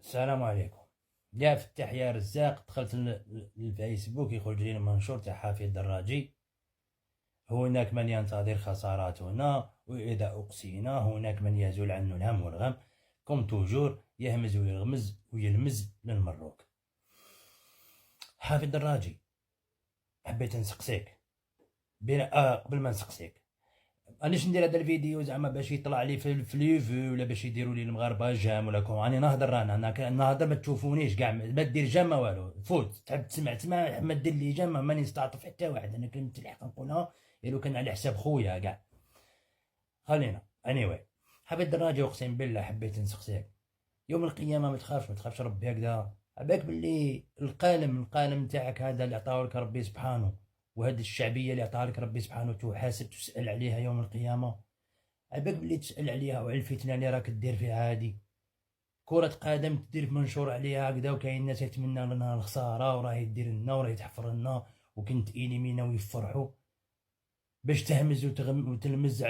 السلام عليكم. يا فتح يا رزاق، دخلت للفيسبوك يخرج لي المنشور تاع حافظ الدراجي. هناك من ينتظر خساراتنا وإذا أقسينا، هناك من يزول عنه الهم والغم. كوم توجور يهمز ويغمز ويلمز للمروك. حافظ الدراجي، حبيت نسقسيك قبل ما نسقسيك، علاش ندير هذا الفيديو؟ زعما باش يطلع لي في الفليفو، ولا باش يديروا لي المغاربه جام ولا كون. راني نهضر، انا نهضر، ما تشوفونيش كاع، ما دير جام ما والو. فوت تحب تسمع ما دير لي جام، ماني نستعطف حتى واحد. انا كلمه الحق نقولها، لو كان على حساب خويا كاع. خلينا anyway. حبيت دراجه، اقسم بالله حبيت نسقسيك. يوم القيامه ما تخافش ربي هكذا. عباك باللي القالم تاعك هذا اللي عطاو لك ربي سبحانه، وهذه الشعبيه اللي عطاها لك ربي سبحانه، تحاسب تسال عليها يوم القيامه. عباك باللي تسال عليها وعلى الفتنه اللي راك دير فيها هادي. كرة قدم تدير في منشور عليها هكذا، وكاين الناس يتمنى لنا الخساره، وراه يدير لنا وراه يتحفر لنا، وكنت ايليمينا ويفرحوا باش تهمز وتلمز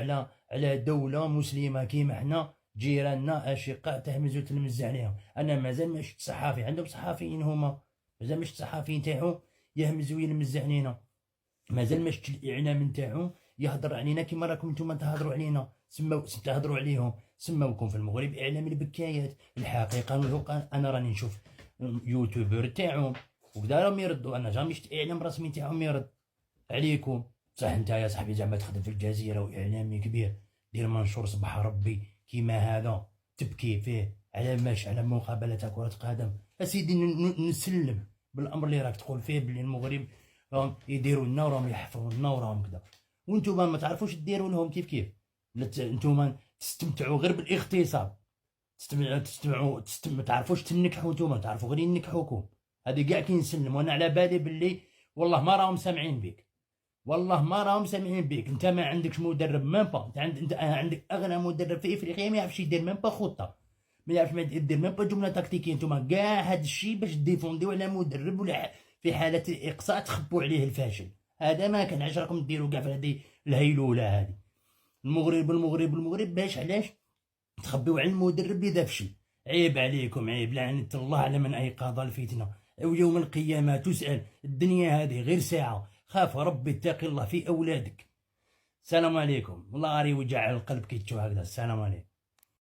على دوله مسلمه كيما حنا، جيراننا اشقاء، تهمز وتلمز عليهم. انا مازال ما شفت صحافي، عندهم صحافيين هما، مازال ما شفت صحافيين تاعهم يهمز ويلمز علينا. مازال ما شفت الاعلام نتاعو يهضر علينا كيما راكم نتوما تهضروا علينا. تهضروا عليهم، سموكم في المغرب اعلام البكايات. الحقيقه والحقان، انا راني نشوف يوتيوبر تاعهم وكذا راهم يردوا، انا جامي شفت اعلام رسمي تاعهم يرد عليكم. صح انت يا صاحبي زعما تخدم في الجزيره واعلامي كبير، دير منشور صباح ربي كيما هذا تبكي فيه على مقابله كره قدم. اسيدي نسلم بالامر اللي راك تقول فيه، باللي المغرب راهم يديروا لنا وراهم يحفروا لنا وراهم كذا، وانتوما ما تعرفوش ديروا لهم كيف. انتوما تستمتعوا غير بالاغتصاب، تستمعوا ما تعرفوش تنكحوا، انتوما تعرفوا غير ينكحوكم. هذه كاع كي نسلم، وانا على بالي باللي والله ما راهم سامعين بك، والله ما راهم سامعين بك. انت ما عندكش مدرب ميم با، انت عندك اغنى مدرب في افريقيا، ما يعرفش يدير ميم با خطه، ما يعرفش ما يدير ميم با جمله تكتيكيه. انتم كاع هذا الشيء باش ديفونديو على مدرب، ولا في حاله الاقصاء تخبوا عليه الفاشل. هذا ما كان. علاش راكم ديروا كاع في هذه الهيلوله هذه؟ المغرب باش علاش تخبيو على المدرب اذا فشل؟ عيب عليكم، عيب، لعنة الله على من ايقظ الفتنه. ويوم القيامه تسال. الدنيا هذه غير ساعه، خاف ربي، اتقي الله في اولادك. السلام عليكم. والله غير يوجع القلب كي تشوف هكذا. السلام عليكم.